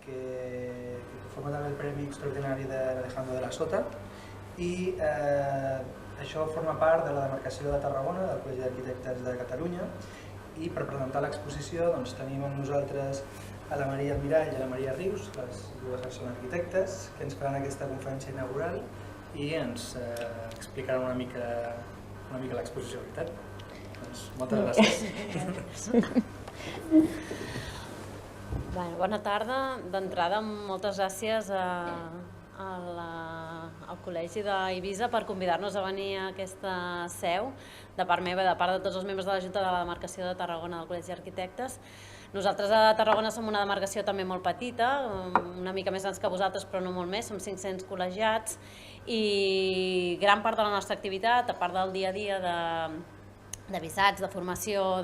que forma també el Premi Extraordinari d'Alejandro de la Sota, i això forma part de la demarcació de Tarragona, del Col·legi d'Arquitectes de Catalunya, i per presentar l'exposició tenim amb nosaltres a la Maria Almirall i a la Maria Rius, les dues són arquitectes, que ens faran aquesta conferència inaugural i ens explicaran una mica l'exposició, veritat? Doncs moltes gràcies. Bona tarda. D'entrada, moltes gràcies al Col·legi d'Eivissa per convidar-nos a venir a aquesta seu, de part meva i de part de tots els membres de la Junta de la Demarcació de Tarragona del Col·legi d'Arquitectes. Nosaltres a Tarragona som una demarcació també molt petita, una mica més grans que vosaltres però no molt més, som 500 col·legiats i gran part de la nostra activitat, a part del dia a dia de visats, de formació,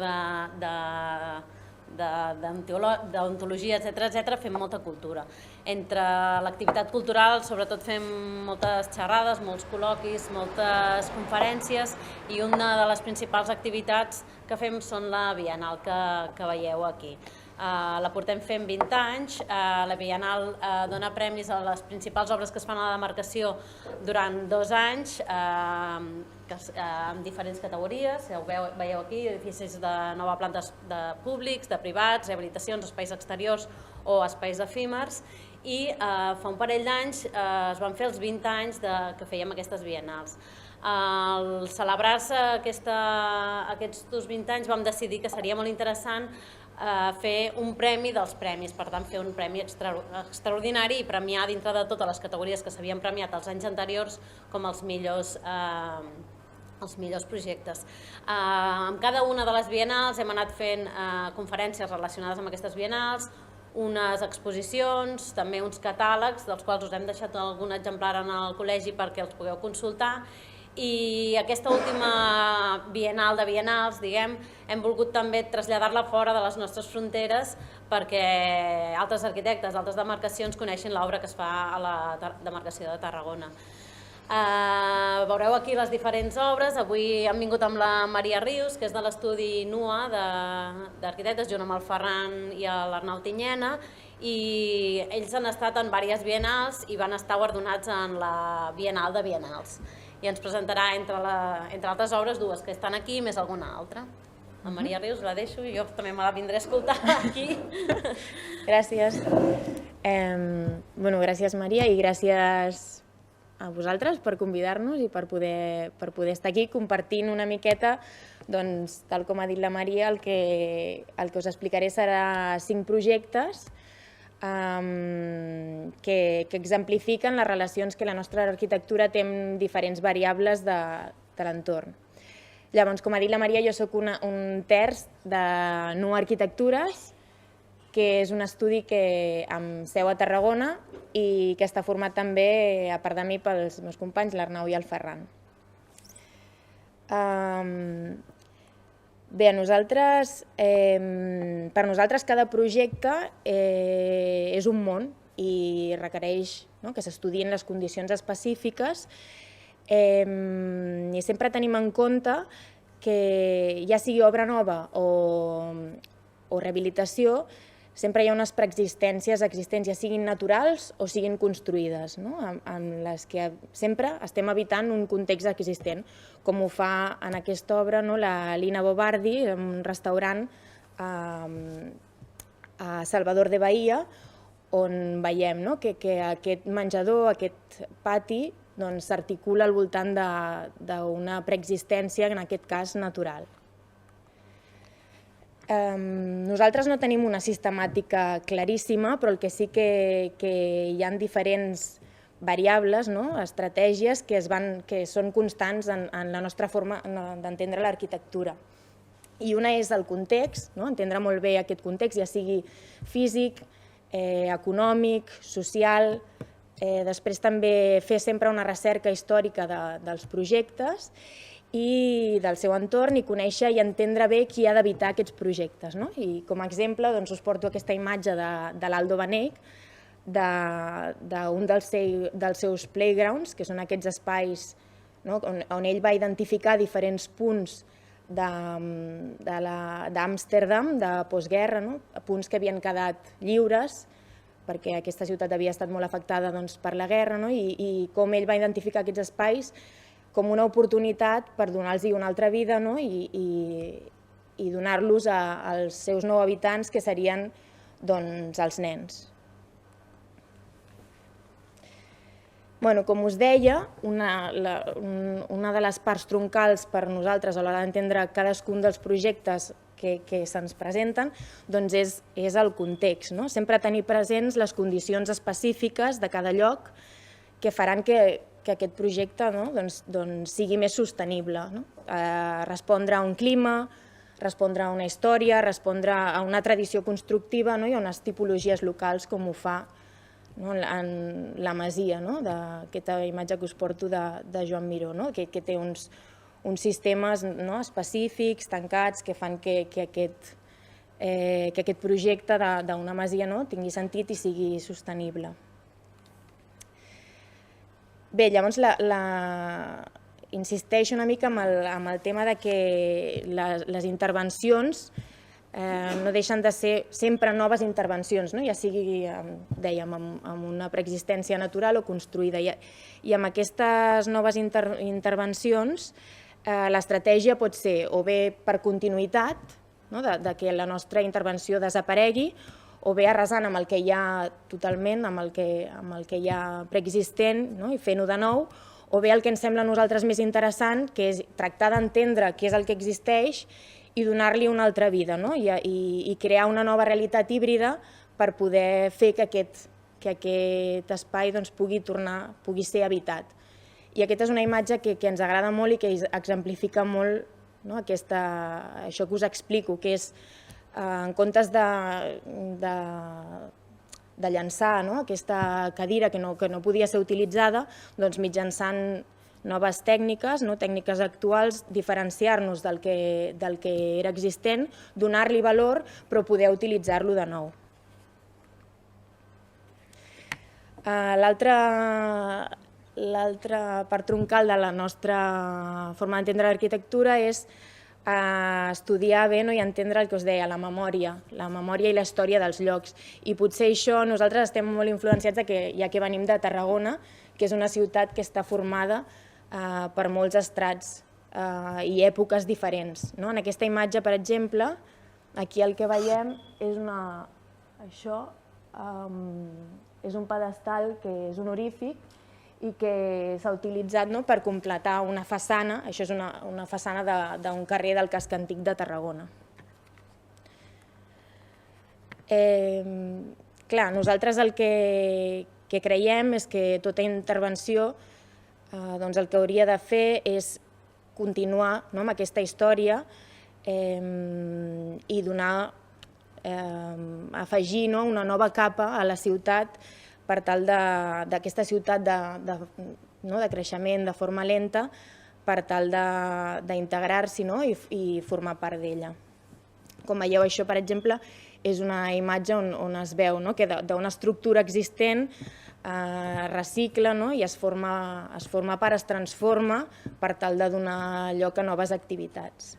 d'odontologia, etc., fem molta cultura. Entre l'activitat cultural, sobretot fem moltes xerrades, molts col·loquis, moltes conferències i una de les principals activitats que fem són la Bienal que veieu aquí. La portem fent 20 anys, la Bienal dona premis a les principals obres que es fan a la demarcació durant 2 anys, en diferents categories, ja ho veieu aquí, edificis de nova planta de públics, de privats, rehabilitacions, espais exteriors o espais efímers, i fa un parell d'anys es van fer els 20 anys que fèiem aquestes biennals. Al celebrar-se aquests 20 anys vam decidir que seria molt interessant fer un premi dels premis, per tant fer un premi extraordinari i premiar dintre de totes les categories que s'havien premiat els anys anteriors com els millors projectes. En cada una de les biennals hem anat fent conferències relacionades amb aquestes biennals, unes exposicions, també uns catàlegs, dels quals us hem deixat algun exemplar en el col·legi perquè els pugueu consultar. I aquesta última biennal de biennals, hem volgut també traslladar-la fora de les nostres fronteres perquè altres arquitectes d'altres demarcacions coneixin l'obra que es fa a la demarcació de Tarragona. Veureu aquí les diferents obres. Avui hem vingut amb la Maria Rius, que és de l'estudi NUA d'arquitectes, junt amb el Ferran i l'Arnau Tinyena, i ells han estat en diverses biennals i van estar guardonats en la Biennal de Biennals. I ens presentarà, entre altres obres, 2 que estan aquí, més alguna altra. La Maria Rius la deixo i jo també me la vindré a escoltar aquí. Gràcies. Gràcies, Maria, i gràcies a vosaltres per convidar-nos i per poder estar aquí compartint una miqueta, tal com ha dit la Maria, el que us explicaré serà 5 projectes que exemplifiquen les relacions que la nostra arquitectura té amb diferents variables de l'entorn. Llavors, com ha dit la Maria, jo soc un terç de NUA Arquitectures, que és un estudi amb seu a Tarragona i que està format també, a part de mi, pels meus companys, l'Arnau i el Ferran. Bé, per nosaltres cada projecte és un món i requereix que s'estudien les condicions específiques i sempre tenim en compte que ja sigui obra nova o rehabilitació, sempre hi ha unes preexistències existents, ja siguin naturals o siguin construïdes, en les que sempre estem evitant un context existent, com ho fa en aquesta obra la Lina Bobardi, un restaurant a Salvador de Bahia, on veiem que aquest menjador, aquest pati, s'articula al voltant d'una preexistència, en aquest cas natural. Nosaltres no tenim una sistemàtica claríssima, però el que sí que hi ha diferents variables, estratègies que són constants en la nostra forma d'entendre l'arquitectura. I una és el context, entendre molt bé aquest context, ja sigui físic, econòmic, social, després també fer sempre una recerca històrica dels projectes i del seu entorn i conèixer i entendre bé qui ha d'habitar aquests projectes. I com a exemple us porto aquesta imatge de l'Aldo Benech, d'un dels seus playgrounds, que són aquests espais on ell va identificar diferents punts d'Amsterdam, de postguerra, punts que havien quedat lliures perquè aquesta ciutat havia estat molt afectada per la guerra, i com ell va identificar aquests espais com una oportunitat per donar-los una altra vida i donar-los als seus nous habitants, que serien els nens. Com us deia, una de les parts troncals per nosaltres a l'hora d'entendre cadascun dels projectes que se'ns presenten és el context. Sempre tenir presents les condicions específiques de cada lloc que faran que aquest projecte sigui més sostenible. Respondre a un clima, respondre a una història, respondre a una tradició constructiva i a unes tipologies locals, com ho fa en la masia, d'aquesta imatge que us porto de Joan Miró, que té uns sistemes específics, tancats, que fan que aquest projecte d'una masia tingui sentit i sigui sostenible. Bé, llavors insisteixo una mica amb el tema que les intervencions no deixen de ser sempre noves intervencions, ja sigui, dèiem, amb una preexistència natural o construïda. I amb aquestes noves intervencions l'estratègia pot ser o bé per continuïtat, que la nostra intervenció desaparegui, o bé arrasant amb el que hi ha totalment, amb el que hi ha preexistent i fent-ho de nou, o bé el que ens sembla a nosaltres més interessant, que és tractar d'entendre què és el que existeix i donar-li una altra vida i crear una nova realitat híbrida per poder fer que aquest espai pugui ser habitat. I aquesta és una imatge que ens agrada molt i que exemplifica molt això que us explico, que és, en comptes de llançar aquesta cadira que no podia ser utilitzada, mitjançant noves tècniques, tècniques actuals, diferenciar-nos del que era existent, donar-li valor, però poder utilitzar-lo de nou. L'altra part troncal de la nostra forma d'entendre l'arquitectura és estudiar bé i entendre el que us deia, la memòria i la història dels llocs. I potser això nosaltres estem molt influenciats, ja que venim de Tarragona, que és una ciutat que està formada per molts estrats i èpoques diferents. En aquesta imatge, per exemple, aquí el que veiem és un pedestal que és honorífic i que s'ha utilitzat per completar una façana. Això és una façana d'un carrer del casc antic de Tarragona. Clar, nosaltres el que creiem és que tota intervenció el que hauria de fer és continuar amb aquesta història i afegir una nova capa a la ciutat per tal d'aquesta ciutat de creixement de forma lenta, per tal d'integrar-s'hi i formar part d'ella. Com veieu, això, per exemple, és una imatge on es veu que d'una estructura existent es recicla i es forma part, es transforma per tal de donar lloc a noves activitats.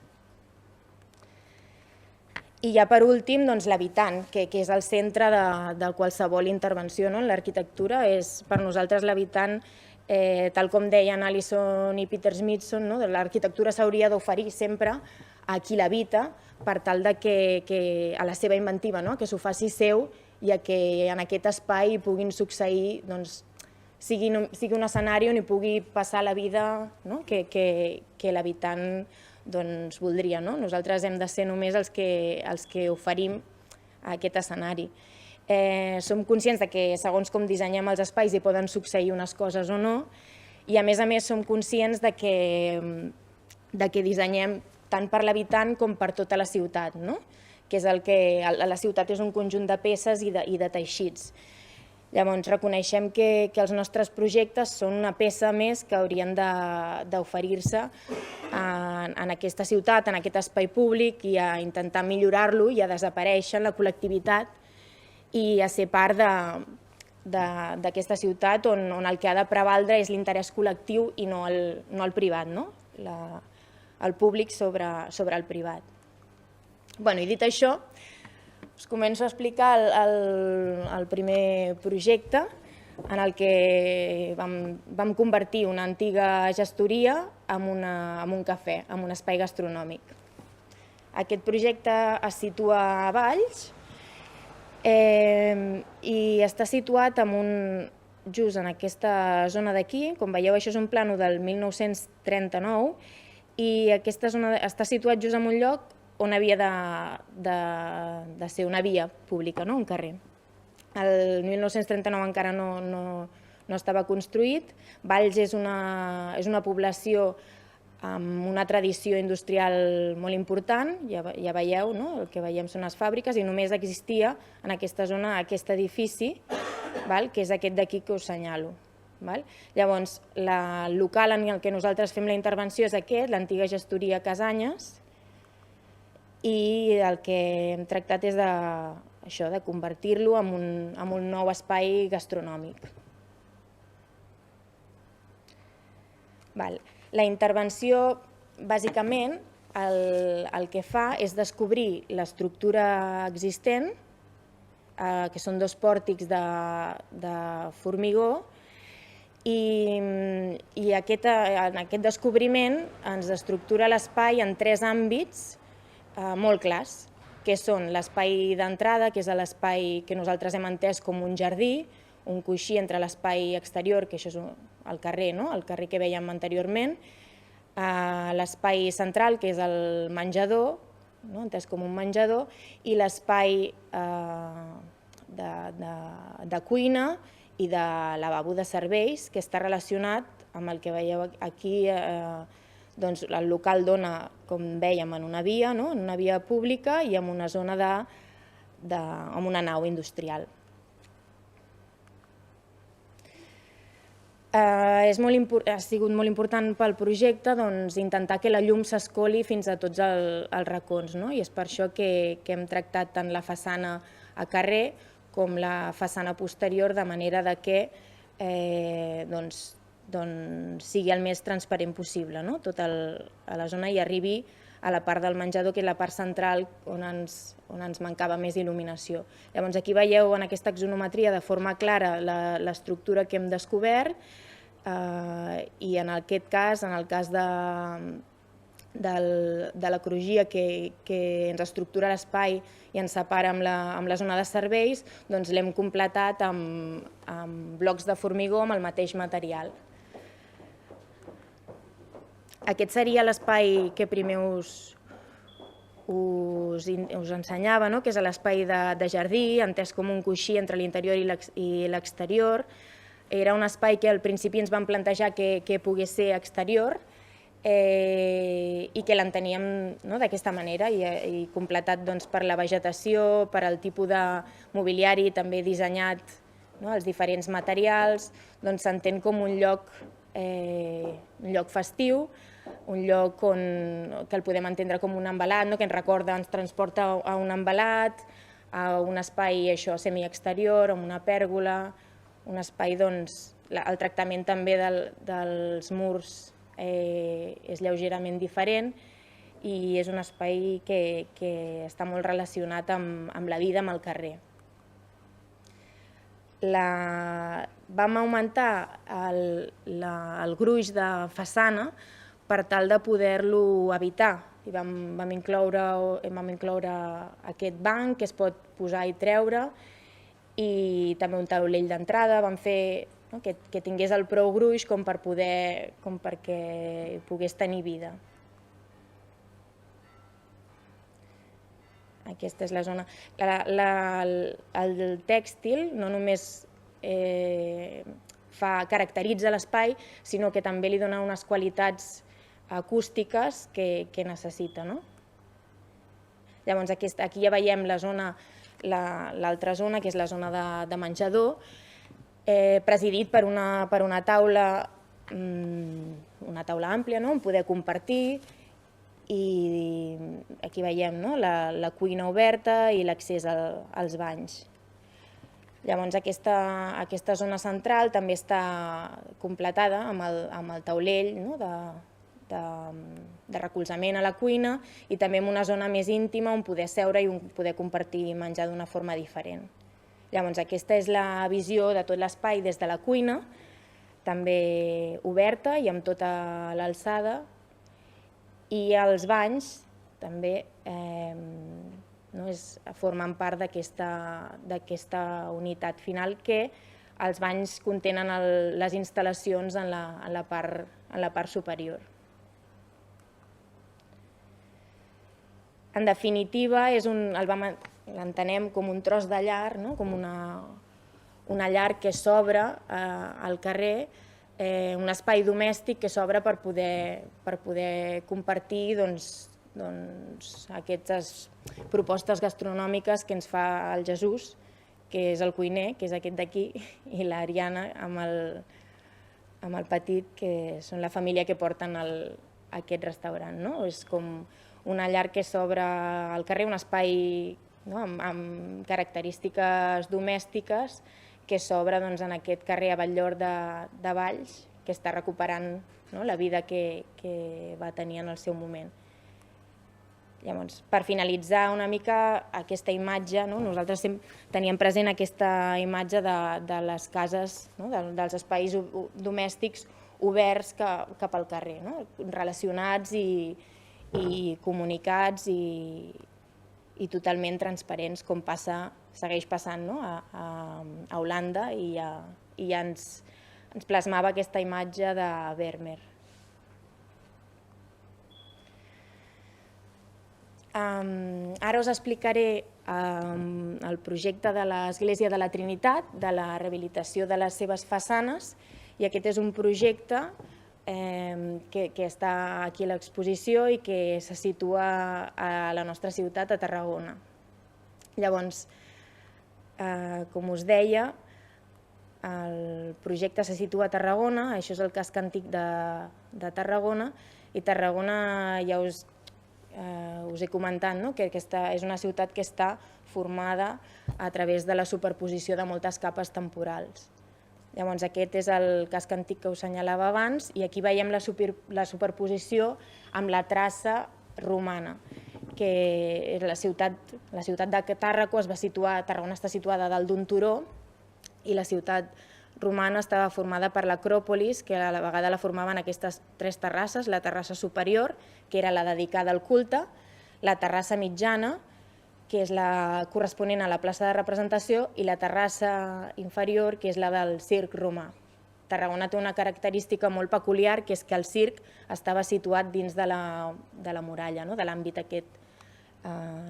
I ja per últim, l'habitant, que és el centre de qualsevol intervenció en l'arquitectura. Per nosaltres l'habitant, tal com deien Allison i Peter Smithson, l'arquitectura s'hauria d'oferir sempre a qui l'habita per tal que a la seva inventiva, que s'ho faci seu i que en aquest espai puguin succeir, sigui un escenari on hi pugui passar la vida que l'habitant voldria. Nosaltres hem de ser només els que oferim aquest escenari. Som conscients que segons com dissenyem els espais hi poden succeir unes coses o no, i a més som conscients que dissenyem tant per l'habitant com per tota la ciutat, que és la ciutat és un conjunt de peces i de teixits. Llavors reconeixem que els nostres projectes són una peça més que haurien d'oferir-se en aquesta ciutat, en aquest espai públic, i a intentar millorar-lo i a desaparèixer en la col·lectivitat i a ser part d'aquesta ciutat on el que ha de prevaldre és l'interès col·lectiu i no el privat, el públic sobre el privat. I dit això, Us començo a explicar el primer projecte en el que vam convertir una antiga gestoria en un cafè, en un espai gastronòmic. Aquest projecte es situa a Valls i està situat just en aquesta zona d'aquí. Com veieu, això és un plànol del 1939 i aquesta zona està situat just en un lloc on havia de ser una via pública, un carrer. El 1939 encara no estava construït. Valls és una població amb una tradició industrial molt important, ja veieu, el que veiem són les fàbriques, i només existia en aquesta zona aquest edifici, que és aquest d'aquí que us senyalo. Llavors, el local en el que nosaltres fem la intervenció és aquest, l'antiga gestoria Casanyes, i el que hem tractat és de convertir-lo en un nou espai gastronòmic. La intervenció, bàsicament, el que fa és descobrir l'estructura existent, que són dos pòrtics de formigó, i en aquest descobriment ens estructura l'espai en tres àmbits molt clars, que són l'espai d'entrada, que és l'espai que nosaltres hem entès com un jardí, un coixí entre l'espai exterior, que això és el carrer, el carrer que vèiem anteriorment, l'espai central, que és el menjador, entès com un menjador, i l'espai de cuina i de lavabo de serveis, que està relacionat amb el que veieu aquí. El local dona, com vèiem, en una via pública i en una zona amb una nau industrial. Ha sigut molt important pel projecte intentar que la llum s'escoli fins a tots els racons, i és per això que hem tractat tant la façana a carrer com la façana posterior, de manera que sigui el més transparent possible, tota la zona, i arribi a la part del menjador, que és la part central on ens mancava més il·luminació. Llavors aquí veieu en aquesta axonometria de forma clara l'estructura que hem descobert, i en aquest cas, en el cas de la crugia que ens estructura l'espai i ens separa amb la zona de serveis, l'hem completat amb blocs de formigó amb el mateix material. Aquest seria l'espai que primer us ensenyava, que és l'espai de jardí, entès com un coixí entre l'interior i l'exterior. Era un espai que al principi ens vam plantejar que pogués ser exterior i que l'enteníem d'aquesta manera, i completat per la vegetació, per al tipus de mobiliari també dissenyat, els diferents materials, s'entén com un lloc festiu, un lloc que el podem entendre com un envelat, que ens recorda, ens transporta a un envelat, a un espai semiexterior, amb una pèrgola, un espai, el tractament també dels murs és lleugerament diferent, i és un espai que està molt relacionat amb la vida, amb el carrer. Vam augmentar el gruix de façana per tal de poder-lo habitar. Vam incloure aquest banc que es pot posar i treure, i també un taulell d'entrada. Vam fer que tingués el prou gruix com perquè pogués tenir vida. Aquesta és la zona. El tèxtil no només caracteritza l'espai, sinó que també li dona unes qualitats acústiques que necessita. Llavors aquí ja veiem l'altra zona, que és la zona de menjador, presidit per una taula àmplia on poder compartir, i aquí veiem la cuina oberta i l'accés als banys. Llavors aquesta zona central també està completada amb el taulell de recolzament a la cuina i també amb una zona més íntima on poder seure i poder compartir i menjar d'una forma diferent. Llavors, aquesta és la visió de tot l'espai des de la cuina, també oberta i amb tota l'alçada, i els banys també formen part d'aquesta unitat final, que els banys contenen les instal·lacions en la part superior. En definitiva, l'entenem com un tros de llar, com una llar que s'obre al carrer, un espai domèstic que s'obre per poder compartir aquestes propostes gastronòmiques que ens fa el Jesús, que és el cuiner, que és aquest d'aquí, i l'Ariana amb el Petit, que són la família que porten aquest restaurant. És com una llar que s'obre al carrer, un espai amb característiques domèstiques que s'obre en aquest carrer a Batllor de Valls, que està recuperant la vida que va tenir en el seu moment. Llavors, per finalitzar una mica aquesta imatge, nosaltres teníem present aquesta imatge de les cases, dels espais domèstics oberts cap al carrer, relacionats i comunicats i totalment transparents, com segueix passant a Holanda, i ja ens plasmava aquesta imatge de Vermeer. Ara us explicaré el projecte de l'Església de la Trinitat, de la rehabilitació de les seves façanes, i aquest és un projecte que està aquí a l'exposició i que se situa a la nostra ciutat, a Tarragona. Llavors, com us deia, el projecte se situa a Tarragona, això és el casc antic de Tarragona, i Tarragona ja us he comentat que és una ciutat que està formada a través de la superposició de moltes capes temporals. Llavors, aquest és el casc antic que us assenyalava abans, i aquí veiem la superposició amb la traça romana, que la ciutat de Tàrraco es va situar, Tarragona està situada dalt d'un turó, i la ciutat romana estava formada per l'Acròpolis, que a la vegada la formaven aquestes tres terrasses, la terrassa superior, que era la dedicada al culte, la terrassa mitjana, que és la corresponent a la plaça de representació, i la terrassa inferior, que és la del circ romà. Tarragona té una característica molt peculiar, que és que el circ estava situat dins de la muralla, de l'àmbit aquest.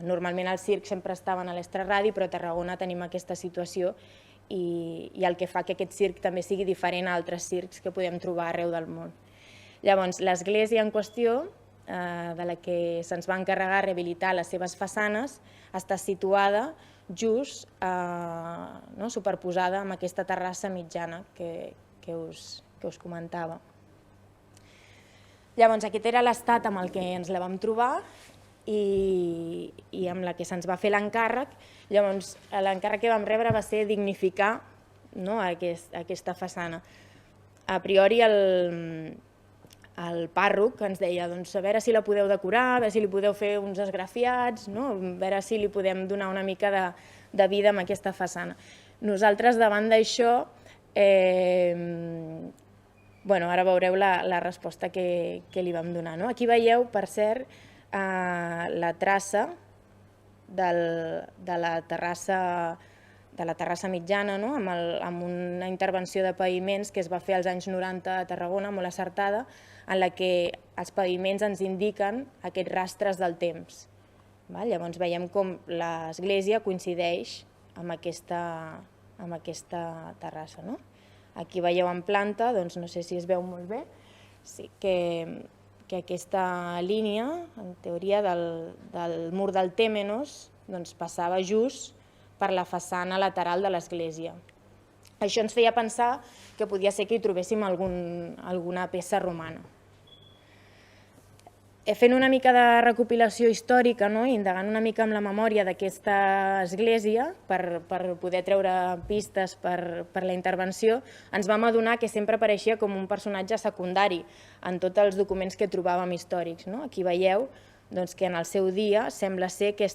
Normalment els circs sempre estaven a l'extraradi, però a Tarragona tenim aquesta situació, i el que fa que aquest circ també sigui diferent a altres circs que podem trobar arreu del món. Llavors, l'església en qüestió, de la que se'ns va encarregar rehabilitar les seves façanes, està situada just superposada amb aquesta terrassa mitjana que us comentava. Llavors, aquest era l'estat amb el que ens la vam trobar i amb la que se'ns va fer l'encàrrec. Llavors, l'encàrrec que vam rebre va ser dignificar aquesta façana. A priori, el pàrroc ens deia a veure si la podeu decorar, a veure si li podeu fer uns esgrafiats, a veure si li podem donar una mica de vida a aquesta façana. Nosaltres, davant d'això, ara veureu la resposta que li vam donar. Aquí veieu, per cert, la traça de la terrassa mitjana, amb una intervenció de paviments que es va fer als anys 90 a Tarragona, molt acertada, en la que els paviments ens indiquen aquests rastres del temps. Llavors veiem com l'església coincideix amb aquesta terrassa. Aquí veieu en planta, no sé si es veu molt bé, que aquesta línia, en teoria, del mur del Tèmenos passava just per la façana lateral de l'església. Això ens feia pensar que podia ser que hi trobéssim alguna peça romana. Fent una mica de recopilació històrica, indagant una mica amb la memòria d'aquesta església per poder treure pistes per la intervenció, ens vam adonar que sempre apareixia com un personatge secundari en tots els documents que trobàvem històrics. Aquí veieu que en el seu dia sembla ser que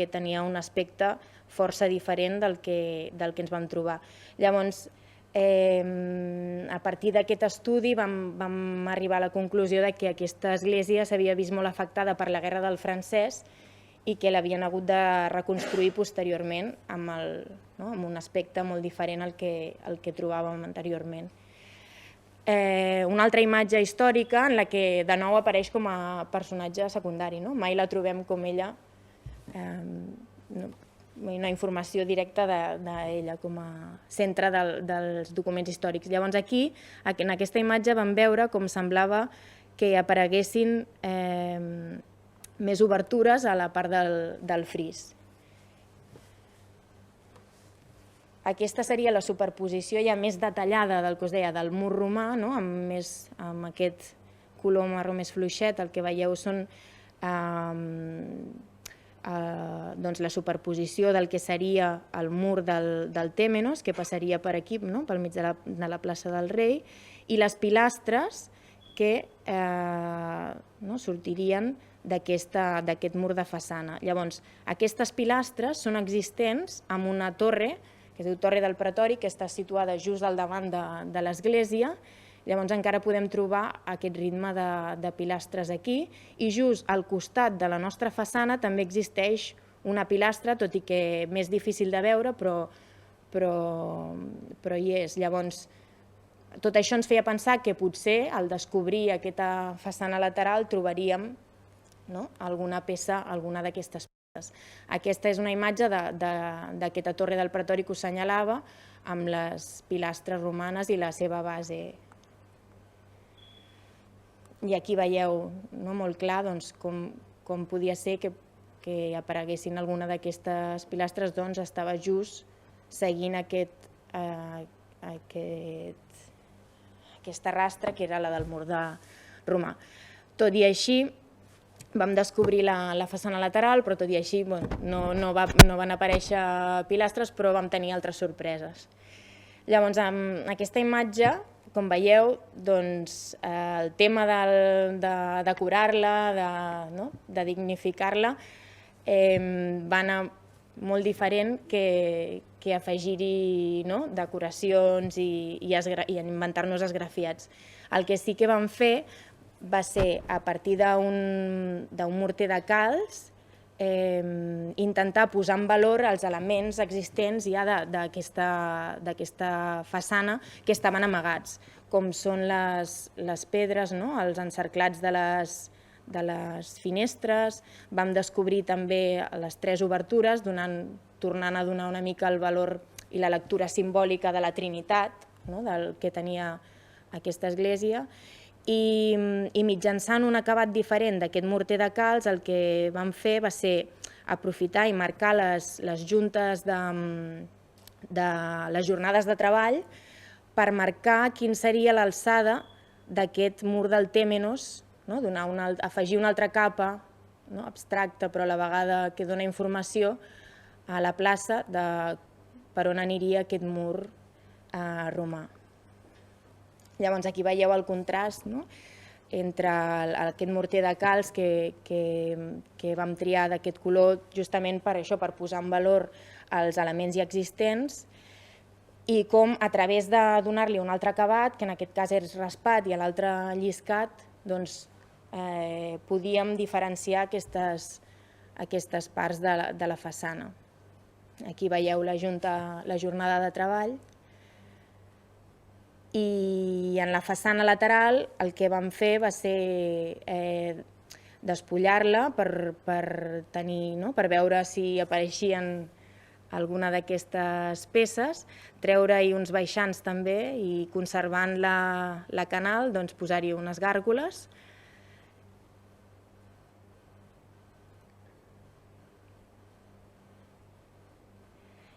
tenia un aspecte força diferent del que ens vam trobar. Llavors, a partir d'aquest estudi vam arribar a la conclusió que aquesta església s'havia vist molt afectada per la Guerra del Francès i que l'havien hagut de reconstruir posteriorment amb un aspecte molt diferent al que trobàvem anteriorment. Una altra imatge històrica en la que de nou apareix com a personatge secundari, mai la trobem com ella, una informació directa d'ella com a centre dels documents històrics. Llavors aquí, en aquesta imatge, vam veure com semblava que apareguessin més obertures a la part del fris. Aquesta seria la superposició ja més detallada del que us deia, del mur romà, amb aquest color marró més fluixet. El que veieu són la superposició del que seria el mur del Tèmenos, que passaria per aquí, pel mig de la plaça del Rei, i les pilastres que sortirien d'aquest mur de façana. Llavors, aquestes pilastres són existents amb una torre, que es diu Torre del Pretori, que està situada just al davant de l'església. Llavors encara podem trobar aquest ritme de pilastres aquí, i just al costat de la nostra façana també existeix una pilastra, tot i que més difícil de veure, però hi és. Llavors, tot això ens feia pensar que potser al descobrir aquesta façana lateral trobaríem alguna peça, alguna d'aquestes peces. Aquesta és una imatge d'aquesta Torre del Pretori que us assenyalava, amb les pilastres romanes i la seva base. I aquí veieu molt clar com podia ser que apareguessin alguna d'aquestes pilastres, doncs estava just seguint aquesta rastra que era la del mur romà. Tot i així, vam descobrir la façana lateral, però tot i així no van aparèixer pilastres, però vam tenir altres sorpreses. Llavors, amb aquesta imatge, com veieu, el tema de decorar-la, de dignificar-la, va anar molt diferent que afegir-hi decoracions i inventar-nos esgrafiats. El que sí que vam fer va ser, a partir d'un morter de calç, intentar posar en valor els elements existents ja d'aquesta façana que estaven amagats, com són les pedres, els encerclats de les finestres. Vam descobrir també les 3 obertures, tornant a donar una mica el valor i la lectura simbòlica de la Trinitat, del que tenia aquesta església. I mitjançant un acabat diferent d'aquest morter de calç, el que vam fer va ser aprofitar i marcar les juntes de les jornades de treball per marcar quina seria l'alçada d'aquest mur del Tèmenos, afegir una altra capa abstracta però a la vegada que dona informació a la plaça per on aniria aquest mur romà. Llavors aquí veieu el contrast entre aquest morter de calç que vam triar d'aquest color justament per això, per posar en valor els elements ja existents, i com a través de donar-li un altre acabat, que en aquest cas és raspat i a l'altre lliscat, podíem diferenciar aquestes parts de la façana. Aquí veieu la jornada de treball. I en la façana lateral el que vam fer va ser despullar-la per veure si apareixien alguna d'aquestes peces, treure-hi uns baixants també i conservant la canal posar-hi unes gàrgoles.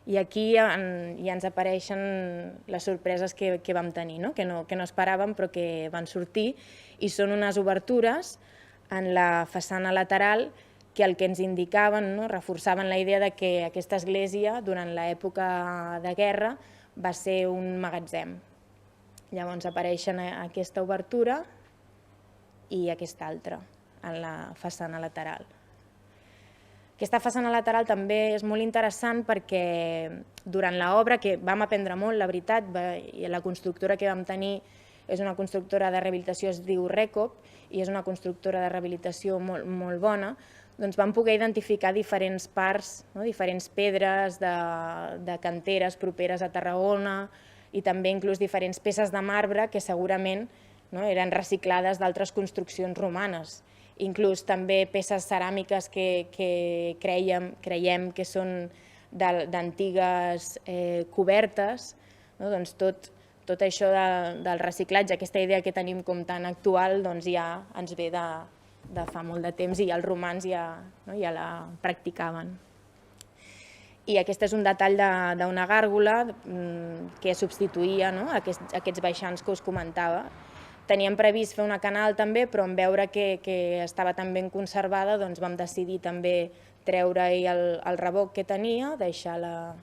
I aquí ja ens apareixen les sorpreses que vam tenir, que no esperàvem però que van sortir, i són unes obertures en la façana lateral que el que ens indicaven, reforçaven la idea de que aquesta església, durant l'època de guerra, va ser un magatzem. Llavors apareixen aquesta obertura i aquesta altra, en la façana lateral. Aquesta façana lateral també és molt interessant perquè durant l'obra, que vam aprendre molt, la veritat, i la constructora que vam tenir és una constructora de rehabilitació, es diu Recop, i és una constructora de rehabilitació molt bona, doncs vam poder identificar diferents parts, diferents pedres de canteres properes a Tarragona i també inclús diferents peces de marbre que segurament eren reciclades d'altres construccions romanes. Inclús també peces ceràmiques que creiem que són d'antigues cobertes. Doncs tot això del reciclatge, aquesta idea que tenim com tan actual, ja ens ve de fa molt de temps i els romans ja la practicaven. I aquest és un detall d'una gàrgola que substituïa aquests baixants que us comentava. Teníem previst fer una canal també, però en veure que estava tan ben conservada vam decidir també treure-hi el revoc que tenia, deixar-la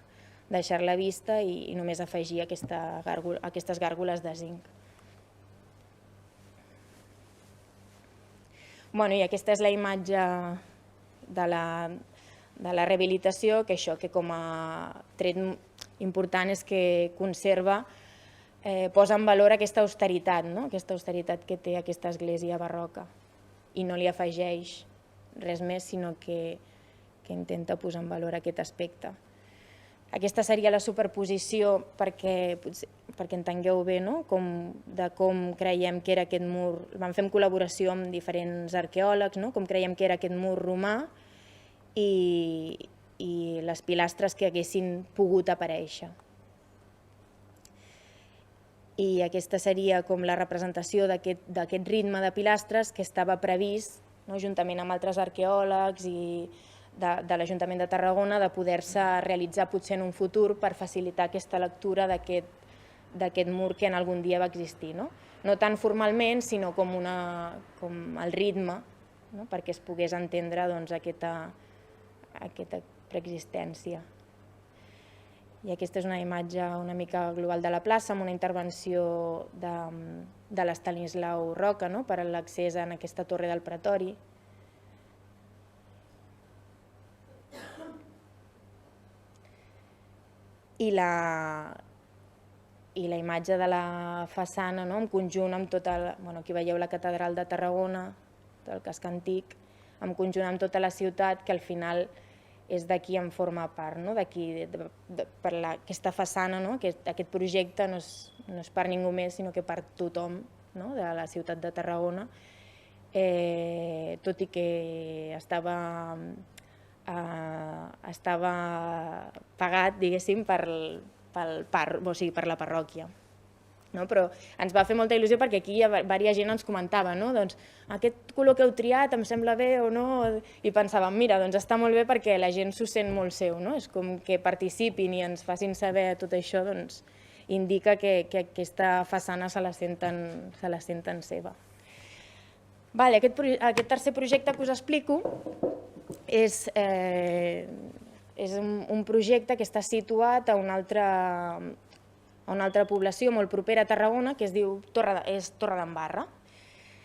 vista i només afegir aquestes gàrgoles de zinc. I aquesta és la imatge de la rehabilitació, que com a tret important és que conserva, posa en valor aquesta austeritat que té aquesta església barroca i no li afegeix res més, sinó que intenta posar en valor aquest aspecte. Aquesta seria la superposició perquè entengueu bé de com creiem que era aquest mur. Vam fer en col·laboració amb diferents arqueòlegs, com creiem que era aquest mur romà i les pilastres que haguessin pogut aparèixer. I aquesta seria com la representació d'aquest ritme de pilastres que estava previst, juntament amb altres arqueòlegs i de l'Ajuntament de Tarragona, de poder-se realitzar potser en un futur per facilitar aquesta lectura d'aquest mur que en algun dia va existir. No tant formalment, sinó com el ritme, perquè es pogués entendre aquesta preexistència. I aquesta és una imatge una mica global de la plaça, amb una intervenció de l'Estanislau Roca per a l'accés en aquesta torre del Pretori. I la imatge de la façana en conjunt amb tota, aquí veieu la catedral de Tarragona, del casc antic, en conjunt amb tota la ciutat, que al final és d'aquí en forma part, per aquesta façana, aquest projecte no és per ningú més, sinó que per tothom de la ciutat de Tarragona, tot i que estava pagat, diguéssim, per la parròquia. Però ens va fer molta il·lusió perquè aquí diversa gent ens comentava aquest color que heu triat em sembla bé o no, i pensàvem, mira, doncs està molt bé perquè la gent s'ho sent molt seu, és com que participin i ens facin saber tot això, doncs indica que aquesta façana se la senten seva. Aquest tercer projecte que us explico és un projecte que està situat a una altra població molt propera a Tarragona, que es diu Torredembarra.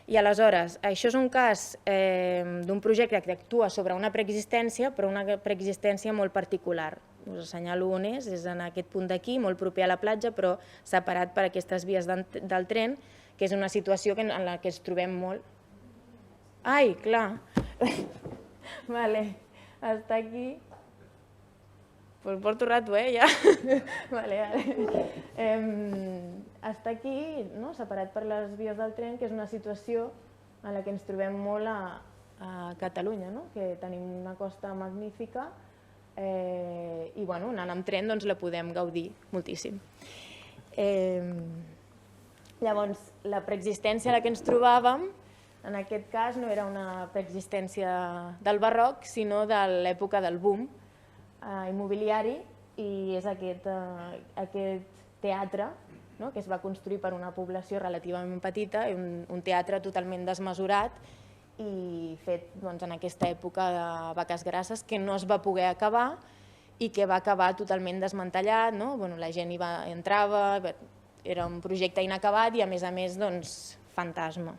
I aleshores, això és un cas d'un projecte que actua sobre una preexistència, però una preexistència molt particular. Us assenyalo on és en aquest punt d'aquí, molt proper a la platja, però separat per aquestes vies del tren, que és una situació en la que ens trobem molt. Ai, clar! Vale, està aquí. Pues porto rato, ja. Està aquí, separat per les vies del tren, que és una situació en la que ens trobem molt a Catalunya, que tenim una costa magnífica i anant amb tren la podem gaudir moltíssim. Llavors, la preexistència a la que ens trobàvem, en aquest cas, no era una preexistència del barroc, sinó de l'època del boom immobiliari, i és aquest teatre que es va construir per una població relativament petita, un teatre totalment desmesurat i fet en aquesta època de vaques grasses que no es va poder acabar i que va acabar totalment desmantellat, la gent hi entrava, era un projecte inacabat i a més fantasma.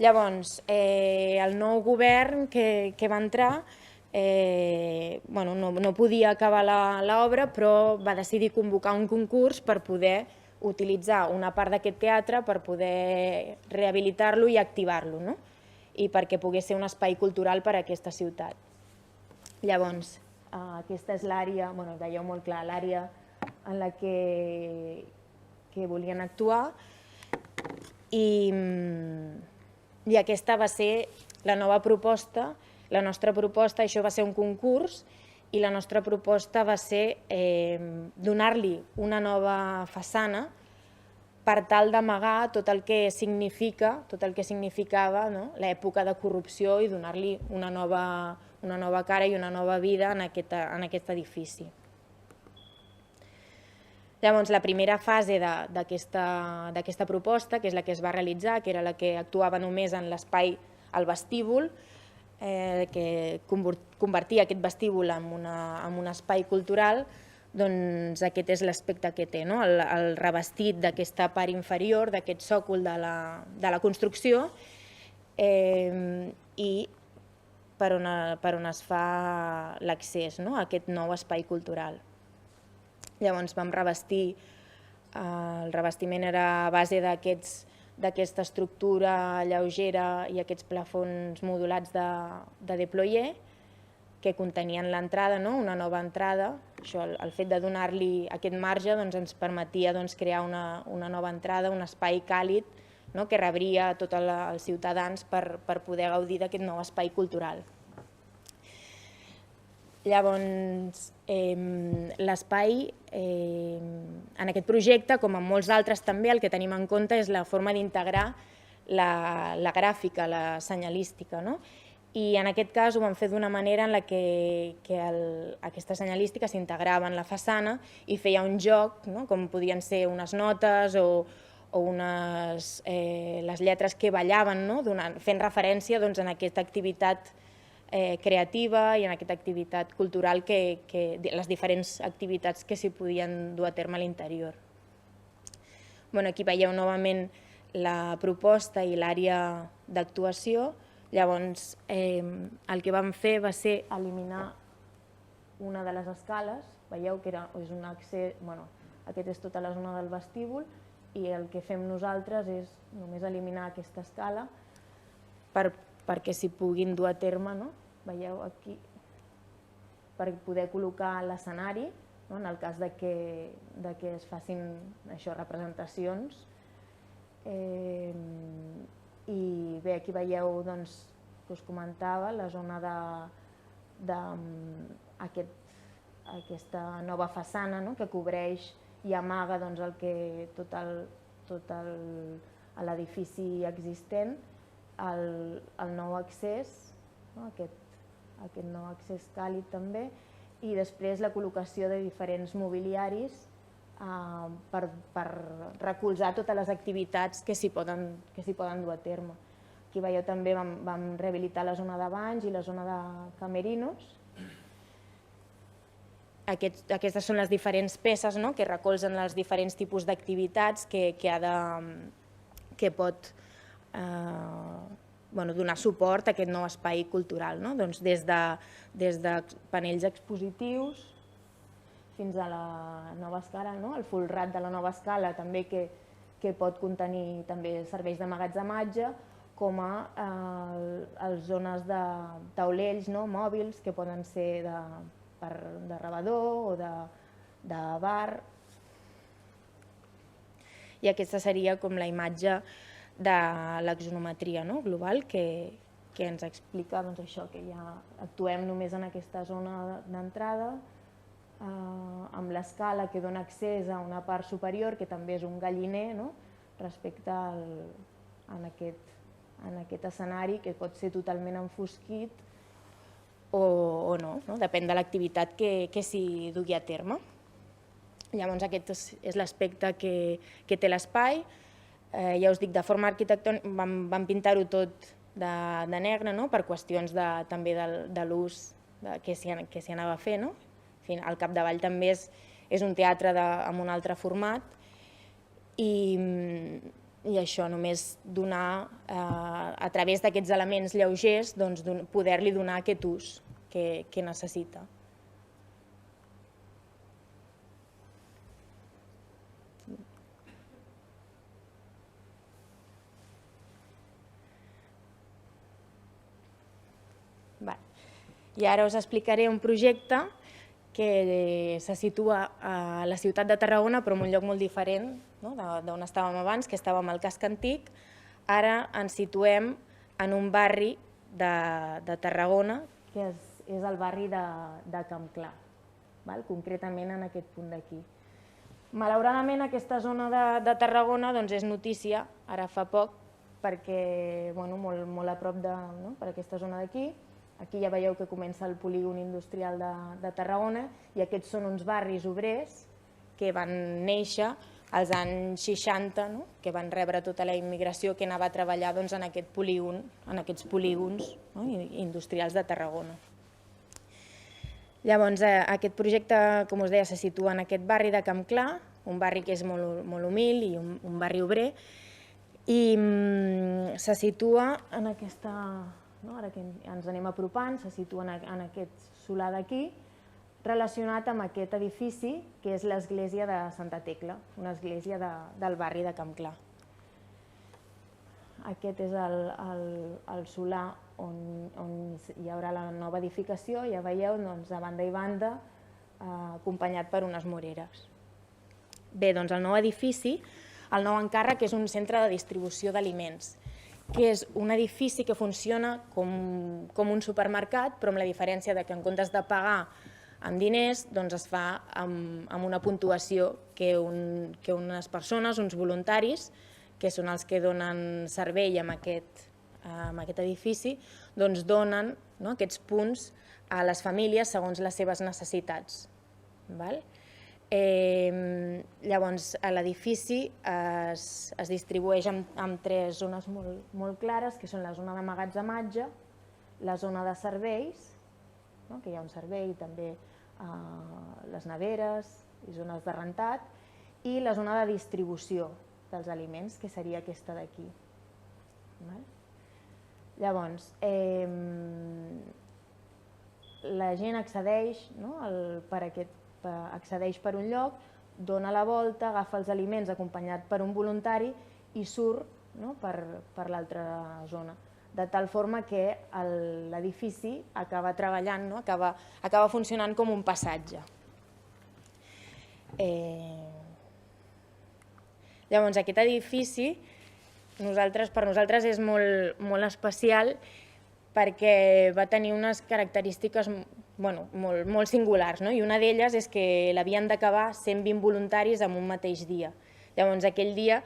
Llavors, el nou govern que va entrar no podia acabar l'obra, però va decidir convocar un concurs per poder utilitzar una part d'aquest teatre per poder rehabilitar-lo i activar-lo, i perquè pogués ser un espai cultural per a aquesta ciutat. Llavors, aquesta és l'àrea, veieu molt clar, l'àrea en la que volien actuar i aquesta va ser la nova proposta, la nostra proposta, això va ser un concurs i la nostra proposta va ser donar-li una nova façana per tal d'amagar tot el que significava l'època de corrupció i donar-li una nova cara i una nova vida en aquest edifici. Llavors, la primera fase d'aquesta proposta, que és la que es va realitzar, que era la que actuava només en l'espai, al vestíbul, que convertia aquest vestíbul en un espai cultural, doncs aquest és l'aspecte que té, el revestit d'aquesta part inferior, d'aquest sòcol de la construcció i per on es fa l'accés a aquest nou espai cultural. Llavors vam revestir, el revestiment era a base d'aquesta estructura lleugera i aquests plafons modulats de déployer que contenien l'entrada, una nova entrada. El fet de donar-li aquest marge ens permetia crear una nova entrada, un espai càlid que rebria tots els ciutadans per poder gaudir d'aquest nou espai cultural. Llavors, l'espai, en aquest projecte, com en molts altres també, el que tenim en compte és la forma d'integrar la gràfica, la senyalística. I en aquest cas ho vam fer d'una manera en la que aquesta senyalística s'integrava en la façana i feia un joc, com podien ser unes notes o les lletres que ballaven, fent referència a aquesta activitat creativa i en aquesta activitat cultural, les diferents activitats que s'hi podien dur a terme a l'interior. Aquí veieu novament la proposta i l'àrea d'actuació. Llavors, el que vam fer va ser eliminar una de les escales, veieu que és un accés, aquest és tota la zona del vestíbul, i el que fem nosaltres és només eliminar aquesta escala perquè s'hi puguin dur a terme, veieu aquí, per poder col·locar l'escenari, en el cas que es facin representacions. I bé, aquí veieu, que us comentava, la zona d'aquesta nova façana que cobreix i amaga tot l'edifici existent, el nou accés, aquest nou accés càlid també, i després la col·locació de diferents mobiliaris per recolzar totes les activitats que s'hi poden dur a terme. Aquí veieu també vam rehabilitar la zona de banys i la zona de camerinos. Aquestes són les diferents peces que recolzen els diferents tipus d'activitats que pot donar suport a aquest nou espai cultural, des de panells expositius fins a la nova escala, el folrat de la nova escala també que pot contenir també serveis d'emmagatzematge, com a zones de taulells mòbils que poden ser de rebedor o de bar. I aquesta seria com la imatge de l'axonometria global que ens explica això, que ja actuem només en aquesta zona d'entrada, amb l'escala que dona accés a una part superior, que també és un galliner respecte en aquest escenari, que pot ser totalment enfosquit o no, depèn de l'activitat que s'hi dugui a terme. Llavors aquest és l'aspecte que té l'espai. ja us dic, de forma arquitectònica, vam pintar-ho tot de negre, per qüestions també de l'ús que s'hi anava a fer. Al capdavall també és un teatre amb un altre format i això, només donar, a través d'aquests elements lleugers, poder-li donar aquest ús que necessita. I ara us explicaré un projecte que se situa a la ciutat de Tarragona, però en un lloc molt diferent d'on estàvem abans, que estàvem al casc antic. Ara ens situem en un barri de Tarragona, que és el barri de Campclar, concretament en aquest punt d'aquí. Malauradament, aquesta zona de Tarragona és notícia, ara fa poc, perquè molt a prop per aquesta zona d'aquí. Aquí ja veieu que comença el polígon industrial de Tarragona i aquests són uns barris obrers que van néixer als anys 60, que van rebre tota la immigració que anava a treballar en aquests polígons industrials de Tarragona. Llavors, aquest projecte, com us deia, se situa en aquest barri de Campclar, un barri que és molt humil i un barri obrer, i se situa en aquesta... Ara que ens anem apropant, se situa en aquest solar d'aquí, relacionat amb aquest edifici que és l'església de Santa Tecla, una església del barri de Campclar. Aquest és el solar on hi haurà la nova edificació, ja veieu, a banda i banda, acompanyat per unes moreres. Bé, doncs el nou edifici, el nou encàrrec és un centre de distribució d'aliments, que és un edifici que funciona com un supermercat, però amb la diferència que en comptes de pagar amb diners es fa amb una puntuació que unes persones, uns voluntaris, que són els que donen servei amb aquest edifici, donen aquests punts a les famílies segons les seves necessitats. Llavors, l'edifici es distribueix en tres zones molt clares, que són la zona d'emmagatzematge, la zona de serveis, que hi ha un servei, també les neveres i zones de rentat, i la zona de distribució dels aliments, que seria aquesta d'aquí. Llavors, la gent accedeix per un lloc, dona la volta, agafa els aliments acompanyat per un voluntari i surt per l'altra zona. De tal forma que l'edifici acaba treballant, acaba funcionant com un passatge. Llavors, aquest edifici per nosaltres és molt especial perquè va tenir unes característiques molt singulars, i una d'elles és que l'havien d'acabar 120 voluntaris en un mateix dia. Llavors, aquell dia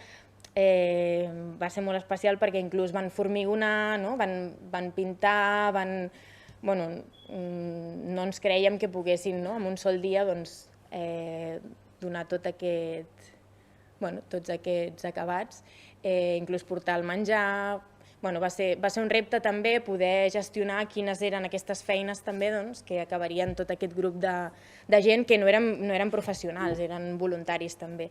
va ser molt especial perquè inclús van formigonar, van pintar, no ens crèiem que poguessin en un sol dia donar tots aquests acabats, inclús portar el menjar. Va ser un repte també poder gestionar quines eren aquestes feines també que acabarien tot aquest grup de gent que no eren professionals, eren voluntaris també.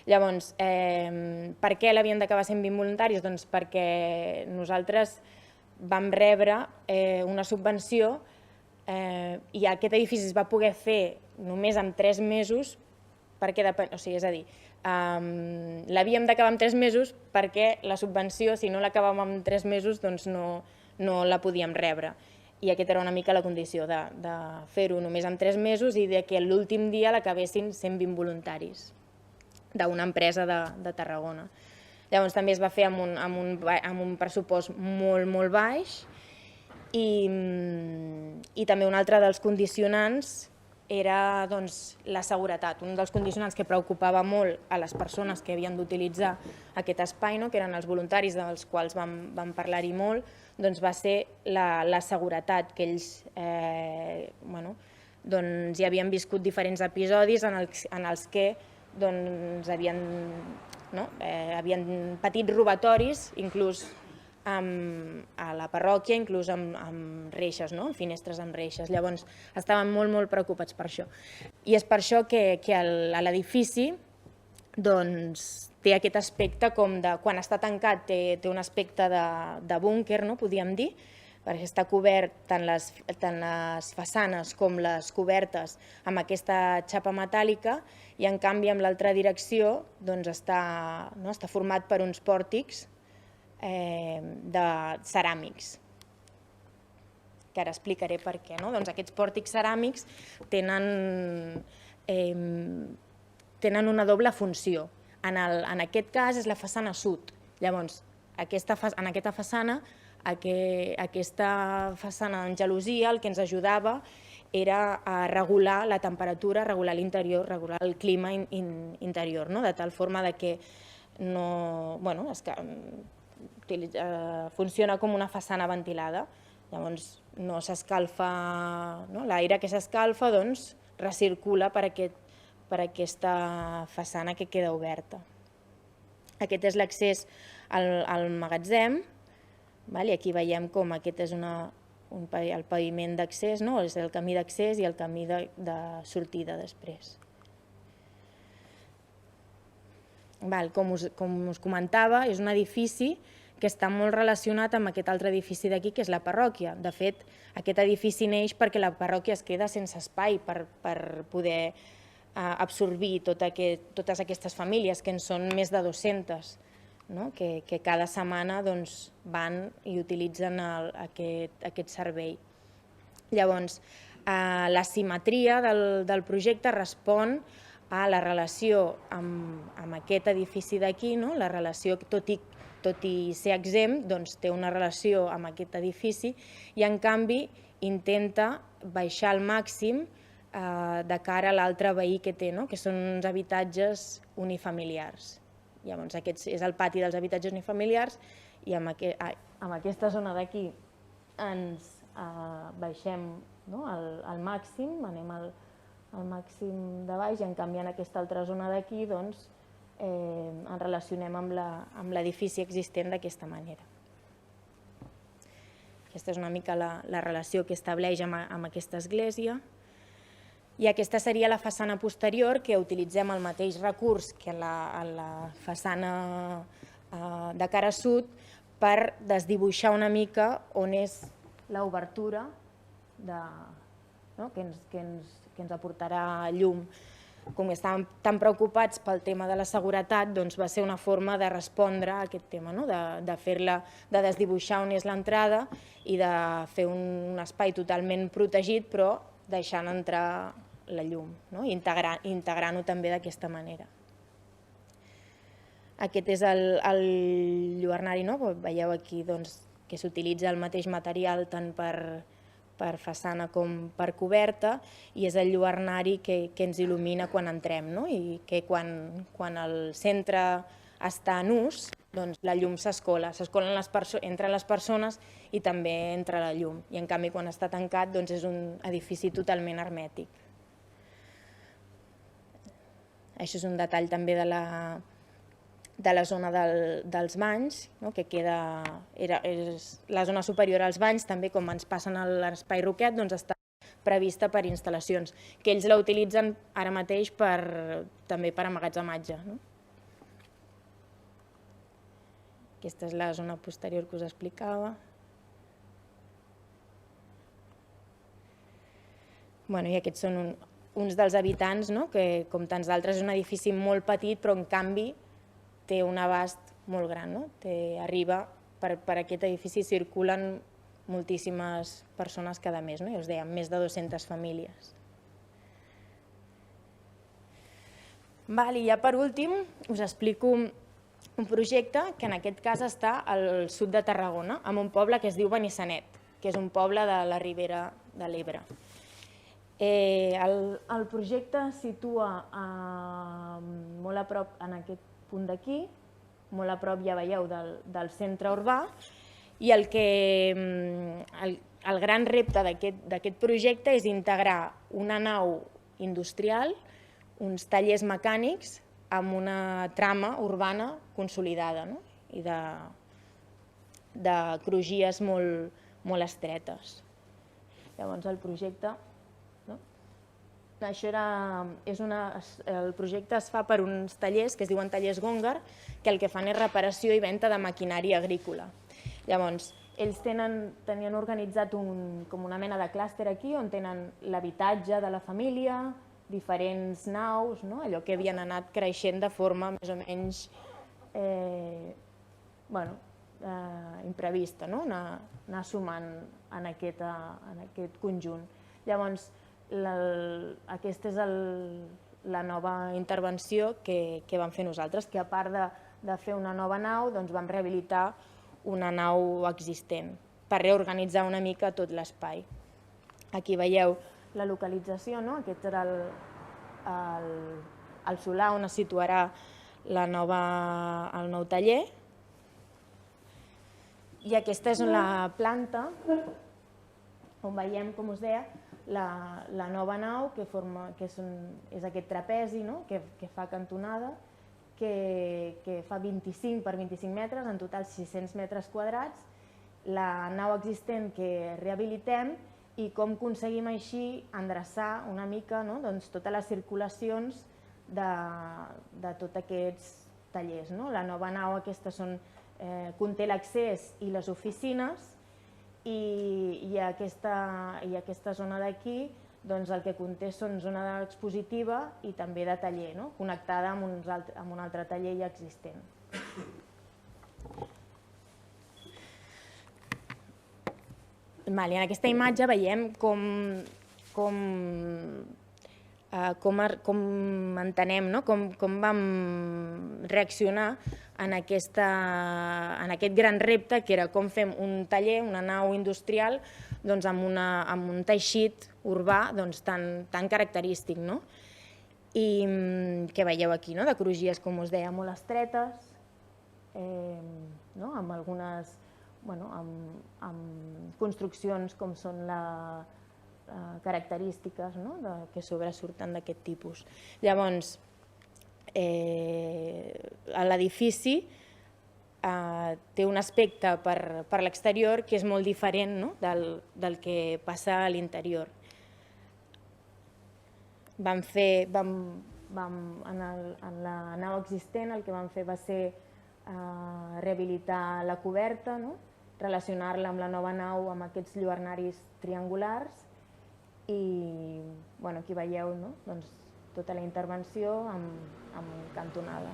Llavors, per què l'havien d'acabar 120 voluntaris? Doncs perquè nosaltres vam rebre una subvenció i aquest edifici es va poder fer només en 3 mesos, és a dir, l'havíem d'acabar en 3 mesos perquè la subvenció, si no l'acabàvem en 3 mesos, doncs no la podíem rebre. I aquesta era una mica la condició, de fer-ho només en 3 mesos i que l'últim dia l'acabessin 120 voluntaris d'una empresa de Tarragona. Llavors també es va fer amb un pressupost molt baix i també un altre dels condicionants era la seguretat. Un dels condicionants que preocupava molt a les persones que havien d'utilitzar aquest espai, que eren els voluntaris dels quals vam parlar-hi molt, va ser la seguretat, que ells hi havien viscut diferents episodis en els que havien Havien patit robatoris, inclús a la parròquia, inclús amb reixes, amb finestres amb reixes. Llavors estaven molt preocupats per això. I és per això que l'edifici té aquest aspecte com de, quan està tancat, té un aspecte de búnquer, podríem dir, perquè està cobert tant les façanes com les cobertes amb aquesta xapa metàl·lica, i en canvi amb l'altra direcció està format per uns pòrtics de ceràmics, que ara explicaré per què. Aquests pòrtics ceràmics tenen una doble funció. En aquest cas és la façana sud. Llavors, en aquesta façana, aquesta façana en gelosia, el que ens ajudava era a regular la temperatura, regular l'interior, regular el clima interior, de tal forma que funciona com una façana ventilada. Llavors no s'escalfa, l'aire que s'escalfa recircula per aquesta façana que queda oberta. Aquest és l'accés al magatzem, i aquí veiem com aquest és el paviment d'accés, és el camí d'accés i el camí de sortida després. Com us comentava, és un edifici que està molt relacionat amb aquest altre edifici d'aquí, que és la parròquia. De fet, aquest edifici neix perquè la parròquia es queda sense espai per poder absorbir totes aquestes famílies, que en són més de 200, que cada setmana van i utilitzen aquest servei. Llavors, la simetria del projecte respon a la relació amb aquest edifici d'aquí, la relació, tot i ser exempt, té una relació amb aquest edifici, i en canvi intenta baixar al màxim de cara a l'altre veí que té, que són uns habitatges unifamiliars. Llavors aquest és el pati dels habitatges unifamiliars, i amb aquesta zona d'aquí ens baixem al màxim, anem al màxim de baix, i en canvi en aquesta altra zona d'aquí ens relacionem amb l'edifici existent d'aquesta manera. Aquesta és una mica la relació que estableix amb aquesta església. I aquesta seria la façana posterior, que utilitzem el mateix recurs que en la façana de cara sud per desdibuixar una mica on és l'obertura que ens aportarà llum. Com que estàvem tan preocupats pel tema de la seguretat, va ser una forma de respondre a aquest tema, de desdibuixar on és l'entrada i de fer un espai totalment protegit, però deixant entrar la llum, integrant-ho també d'aquesta manera. Aquest és el lluernari, veieu aquí que s'utilitza el mateix material tant per façana com per coberta, i és el lluernari que ens il·lumina quan entrem, i que quan el centre està en ús, la llum s'escola, entren les persones i també entra la llum, i en canvi quan està tancat és un edifici totalment hermètic. Això és un detall també de la zona dels banys, que queda la zona superior als banys, també com ens passen a l'espai Roquet, està prevista per instal·lacions, que ells la utilitzen ara mateix també per emmagatzematge. Aquesta és la zona posterior que us explicava. I aquests són uns dels habitants, que com tants d'altres és un edifici molt petit, però en canvi té un abast molt gran. Arriba, per aquest edifici circulen moltíssimes persones cada mes, ja us dèiem, més de 200 famílies. I ja per últim us explico un projecte que en aquest cas està al sud de Tarragona, en un poble que es diu Benissanet, que és un poble de la Ribera de l'Ebre. El projecte es situa molt a prop, en aquest punt d'aquí, molt a prop, ja veieu, del centre urbà, i el gran repte d'aquest projecte és integrar una nau industrial, uns tallers mecànics amb una trama urbana consolidada, no? I de crugies molt estretes. Llavors el projecte... El projecte es fa per uns tallers que es diuen tallers Góngar, que el que fan és reparació i venda de maquinària agrícola. Llavors, ells tenien organitzat com una mena de clúster aquí, on tenen l'habitatge de la família, diferents naus, allò que havien anat creixent de forma més o menys imprevista, anar sumant en aquest conjunt. Llavors, aquesta és la nova intervenció que vam fer nosaltres, que a part de fer una nova nau, vam rehabilitar una nau existent per reorganitzar una mica tot l'espai. Aquí veieu la localització, aquest era el solar on es situarà el nou taller, i aquesta és la planta on veiem, com us deia, la nova nau, que és aquest trapezi que fa cantonada, que fa 25 per 25 metres, en total 600 metres quadrats, la nau existent que rehabilitem i com aconseguim així endreçar una mica totes les circulacions de tots aquests tallers. La nova nau aquesta conté l'accés i les oficines, i aquesta zona d'aquí el que conté són zona expositiva i també de taller, connectada amb un altre taller ja existent. En aquesta imatge veiem com entenem, com vam reaccionar en aquest gran repte que era com fem un taller, una nau industrial, amb un teixit urbà tan característic. I que veieu aquí, de crugies, com us deia, molt estretes, amb algunes construccions com són característiques que sobresurten d'aquest tipus. Llavors, l'edifici té un aspecte per l'exterior que és molt diferent del que passa a l'interior. En la nau existent el que vam fer va ser rehabilitar la coberta, relacionar-la amb la nova nau amb aquests lluernaris triangulars, i aquí veieu tota la intervenció amb cantonada.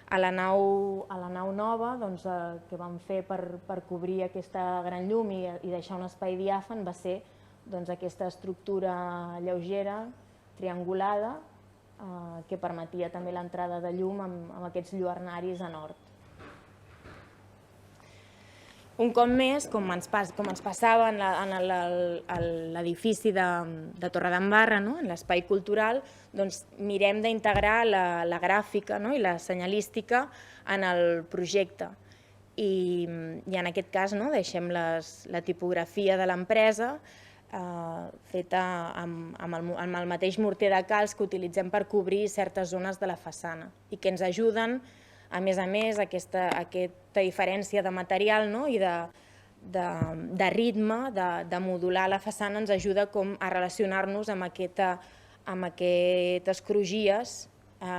A la nau nova, el que vam fer per cobrir aquesta gran llum i deixar un espai diàfan va ser aquesta estructura lleugera, triangulada, que permetia també l'entrada de llum amb aquests lluernaris a nord. Un cop més, com ens passava en l'edifici de Torredembarra, en l'espai cultural, mirem d'integrar la gràfica i la senyalística en el projecte. I en aquest cas deixem la tipografia de l'empresa feta amb el mateix morter de calç que utilitzem per cobrir certes zones de la façana i que ens ajuden, a més, aquesta diferència de material i de ritme, de modular la façana, ens ajuda a relacionar-nos amb aquestes crugies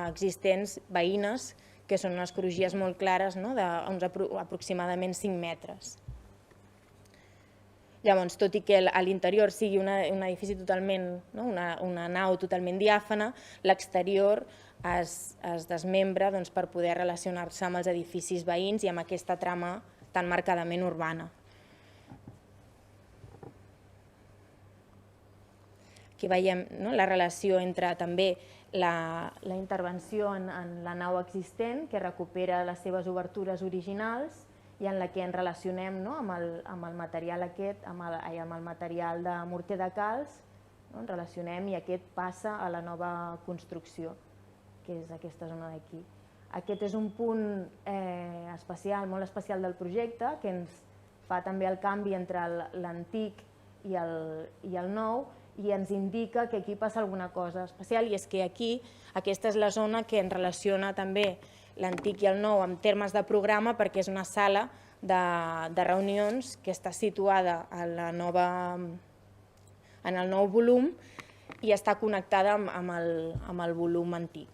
existents, veïnes, que són unes crugies molt clares, d'uns aproximadament 5 metres. Llavors, tot i que a l'interior sigui un edifici totalment, una nau totalment diàfana, l'exterior es desmembra per poder relacionar-se amb els edificis veïns i amb aquesta trama tan marcadament urbana. Aquí veiem la relació entre també la intervenció en la nau existent, que recupera les seves obertures originals i en la que ens relacionem amb el material aquest, amb el material de morter de calç, ens relacionem i aquest passa a la nova construcció, que és aquesta zona d'aquí. Aquest és un punt molt especial del projecte, que ens fa també el canvi entre l'antic i el nou, i ens indica que aquí passa alguna cosa especial, i és que aquí, aquesta és la zona que ens relaciona també l'antic i el nou en termes de programa, perquè és una sala de reunions que està situada en el nou volum i està connectada amb el volum antic.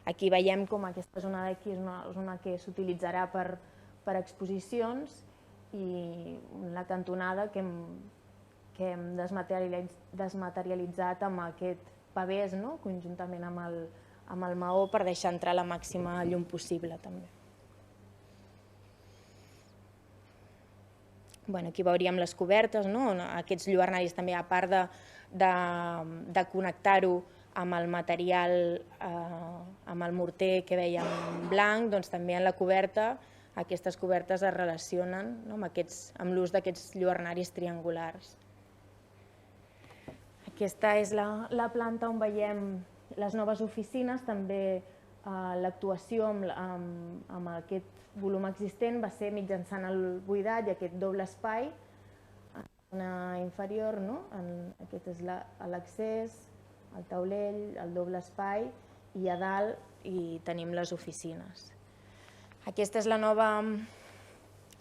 Aquí veiem com aquesta zona d'aquí és una zona que s'utilitzarà per exposicions, i la cantonada que hem desmaterialitzat amb aquest pavès, conjuntament amb el maó, per deixar entrar la màxima llum possible també. Aquí veuríem les cobertes, aquests lluernaris també, a part de connectar-ho amb el material, amb el morter que vèiem blanc, doncs també en la coberta, aquestes cobertes es relacionen amb l'ús d'aquests lluernaris triangulars. Aquesta és la planta on veiem les noves oficines, també l'actuació amb aquest volum existent va ser mitjançant el buidat i aquest doble espai, a la zona inferior, aquest és l'accés, el taulell, el doble espai, i a dalt hi tenim les oficines. Aquesta és la nova,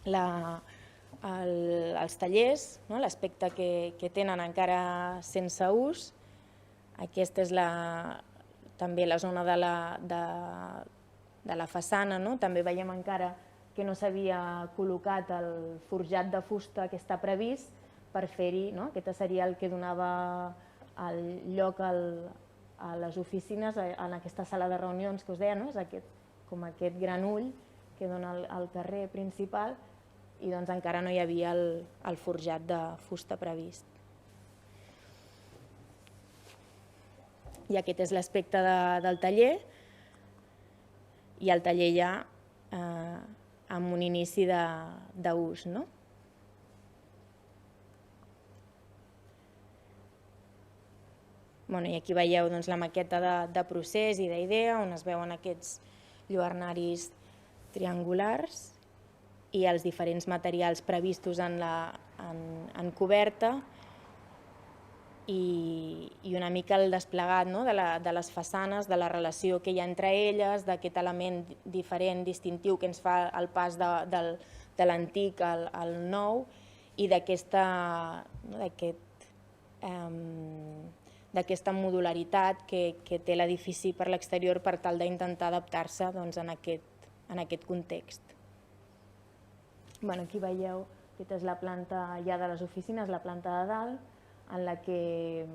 els tallers, l'aspecte que tenen encara sense ús. Aquesta és també la zona de la façana, també veiem encara que no s'havia col·locat el forjat de fusta que està previst per fer-hi, aquest seria el que donava el lloc a les oficines, en aquesta sala de reunions que us deia, és com aquest gran ull que dona al carrer principal, i doncs encara no hi havia el forjat de fusta previst. I aquest és l'aspecte del taller, i el taller ja amb un inici d'ús. I aquí veieu la maqueta de procés i d'idea, on es veuen aquests lluernaris triangulars i els diferents materials previstos en coberta, i una mica el desplegat de les façanes, de la relació que hi ha entre elles, d'aquest element diferent, distintiu, que ens fa el pas de l'antic al nou, i d'aquesta modularitat que té l'edifici per l'exterior per tal d'intentar adaptar-se en aquest context. Aquí veieu, aquesta és la planta ja de les oficines, la planta de dalt, en la que,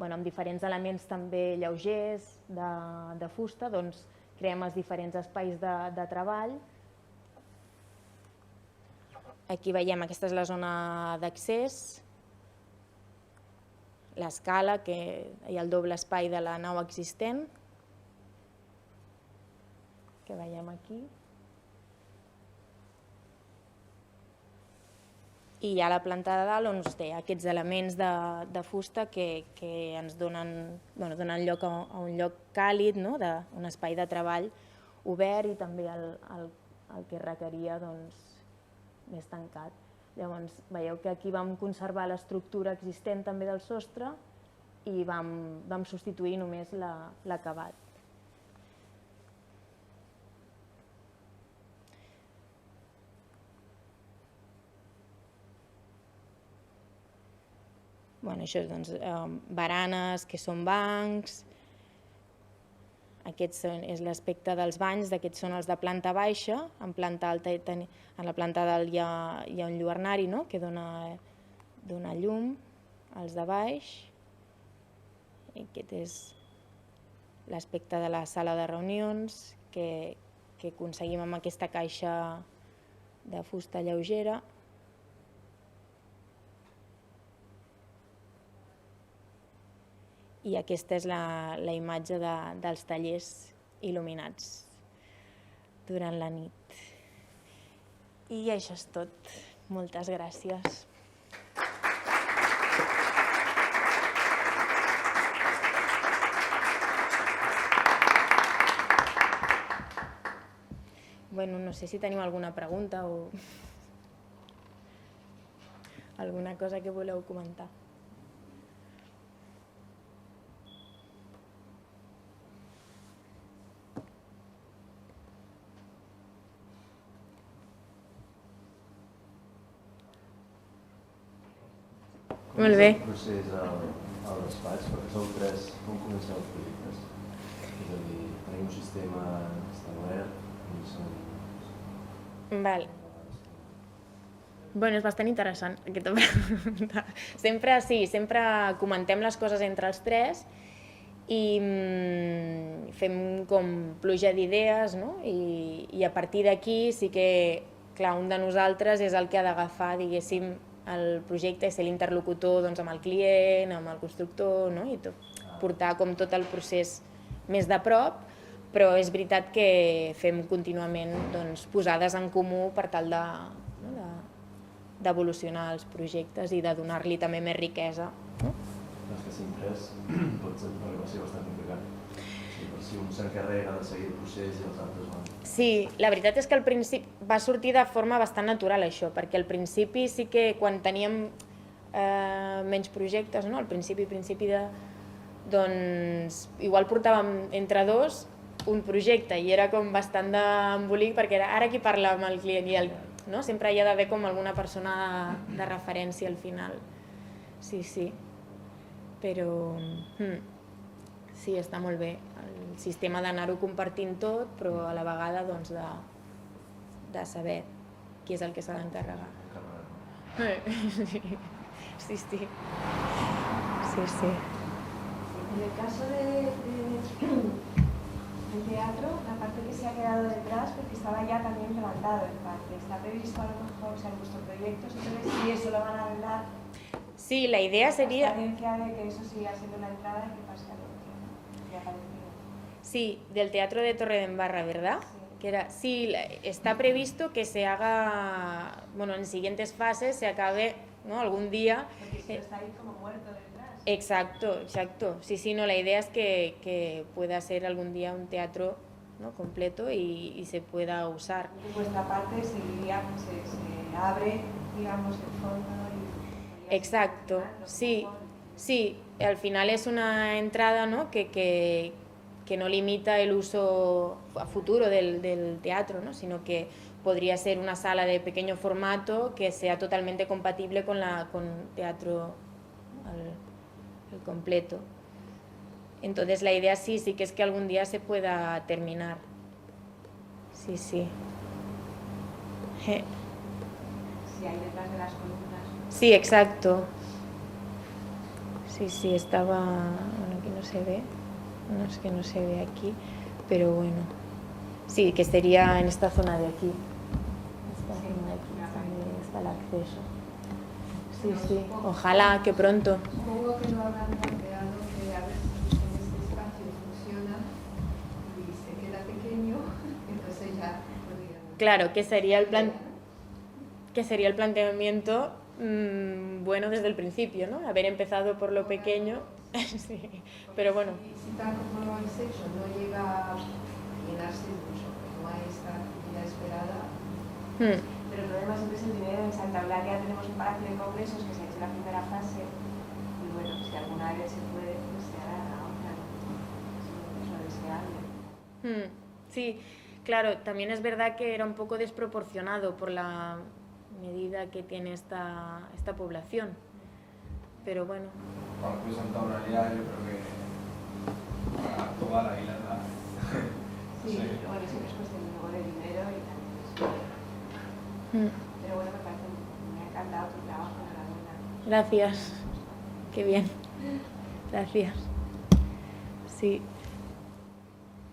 amb diferents elements també lleugers de fusta, creem els diferents espais de treball. Aquí veiem, aquesta és la zona d'accés, l'escala i el doble espai de la nau existent, que veiem aquí. I hi ha la planta de dalt on té aquests elements de fusta que ens donen lloc a un lloc càlid, un espai de treball obert, i també el que requeria més tancat. Llavors veieu que aquí vam conservar l'estructura existent també del sostre i vam substituir només l'acabat. Això és baranes, que són bancs. Aquest és l'aspecte dels banys, aquests són els de planta baixa. En la planta dalt hi ha un lluernari que dona llum, els de baix. Aquest és l'aspecte de la sala de reunions que aconseguim amb aquesta caixa de fusta lleugera. I aquesta és la imatge dels tallers il·luminats durant la nit. I això és tot. Moltes gràcies. No sé si teniu alguna pregunta o... alguna cosa que voleu comentar. Molt bé. Com és el procés al despatx? Perquè sou 3, com comenceu els projectes? És a dir, tenim un sistema establert i són... Val. Bueno, és bastant interessant aquesta pregunta. Sempre comentem les coses entre els 3 i fem com pluja d'idees, no? I a partir d'aquí sí que, clar, un de nosaltres és el que ha d'agafar, diguéssim, el projecte i ser l'interlocutor doncs, amb el client, amb el constructor, no? I portar com tot el procés més de prop, però és veritat que fem contínuament doncs, posades en comú per tal d'evolucionar els projectes i de donar-li també més riquesa. No? És que sempre pot arribar a ser bastant complicat. Si un s'encarrega de seguir el procés i els altres van... Sí, la veritat és que al principi va sortir de forma bastant natural això, perquè al principi sí que quan teníem menys projectes, no? Al principi doncs igual portàvem entre 2 un projecte i era com bastant d'embolic perquè era ara qui parla amb el client i no? Sempre hi ha d'haver com alguna persona de referència al final. Sí, però sí, està molt bé el sistema d'anar-ho compartint tot, però a la vegada doncs, de saber qui és el que s'ha d'encarregar. Sí. En el caso del teatro, la parte que se ha quedado detrás, porque estaba ya también levantado en parte, está previsto a lo mejor, o sea, en vuestros proyectos, entonces si eso lo van a arreglar. Sí, la idea sería... La experiencia de que eso siga siendo la entrada y que pase a lo que ha parecido. Sí, del Teatro de Torredembarra, ¿verdad? Sí. Sí, está previsto que se haga, bueno, en siguientes fases se acabe, ¿no? Algún día. Porque si no está ahí como muerto detrás. Exacto. Sí, no, la idea es que pueda ser algún día un teatro, ¿no? Completo y se pueda usar. Y vuestra parte seguiría, se abre, digamos, el fondo y... Exacto, sí, al final es una entrada, ¿no? que no limita el uso a futuro del teatro, ¿no? Sino que podría ser una sala de pequeño formato que sea totalmente compatible con teatro al completo. Entonces la idea sí que es que algún día se pueda terminar. Sí. Si hay detrás de las columnas. Sí, exacto. Sí, estaba... Bueno, aquí no se ve. No, es que no se ve aquí, pero bueno. Sí, que sería en esta zona de aquí. Esta zona de aquí, donde está el acceso. Sí. Ojalá que pronto. Supongo que lo habrán planteado que a ver si este espacio funciona y se queda pequeño, entonces ya podrían... Claro, que sería el planteamiento bueno desde el principio, ¿no? Haber empezado por lo pequeño. Sí, pero bueno. Si tal como lo habéis hecho no llega a llenarse mucho, no hay esta actividad esperada. Pero el problema siempre es el dinero. En Santa Eulalia tenemos un palacio de congresos que se ha hecho la primera fase y bueno, si alguna vez se puede, pues se hará la otra, ¿no? Es lo deseable. Sí, claro, también es verdad que era un poco desproporcionado por la medida que tiene esta población, pero bueno. Para el Santa Eulalia yo creo que para toda la isla Sí, pero bueno, siempre es cuestión de dinero y tal. Pero bueno, me ha encantado tu trabajo, enhorabuena. Gracias, qué bien, gracias. Sí.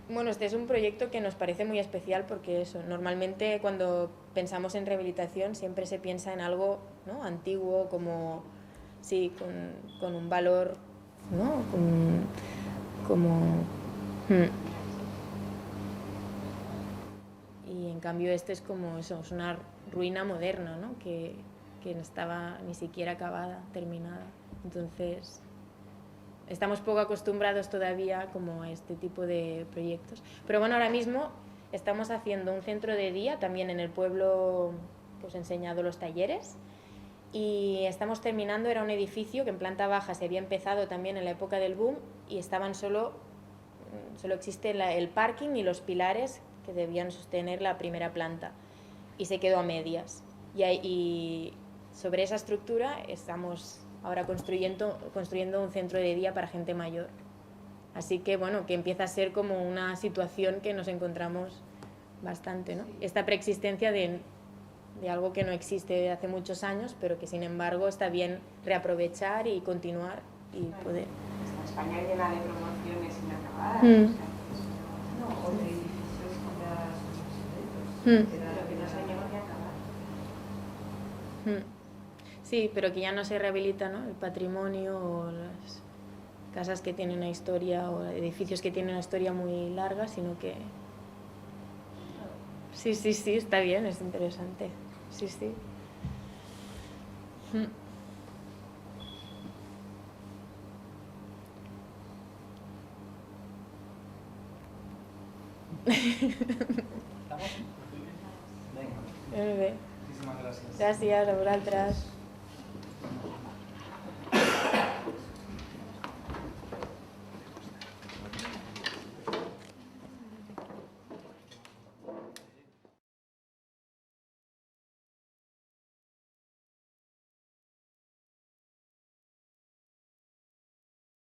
Bueno, este es un proyecto que nos parece muy especial porque eso, normalmente cuando pensamos en rehabilitación siempre se piensa en algo, ¿no? Antiguo, como, sí, con un valor, ¿no? Y en cambio este es como eso, es una ruina moderna, ¿no? Que no estaba ni siquiera acabada, terminada. Entonces, estamos poco acostumbrados todavía como a este tipo de proyectos. Pero bueno, ahora mismo estamos haciendo un centro de día, también en el pueblo pues he enseñado los talleres y estamos terminando, era un edificio que en planta baja se había empezado también en la época del boom y estaban solo existe el parking y los pilares que debían sostener la primera planta y se quedó a medias. Y sobre esa estructura estamos ahora construyendo un centro de día para gente mayor. Así que bueno, que empieza a ser como una situación que nos encontramos bastante, ¿no? Esta preexistencia de algo que no existe desde hace muchos años, pero que sin embargo está bien reaprovechar y continuar y poder. España llena de promociones inacabadas. No, o de edificios que ya son obsoletos. Pero que no se llegó ni a acabar. Sí, pero que ya no se rehabilita, ¿no? El patrimonio o las casas que tienen una historia o edificios que tienen una historia muy larga, sino que... Sí, está bien, es interesante. Sí. ¿Estamos? Vinga. Molt bé. Moltíssimes gràcies. Gràcies a vosaltres.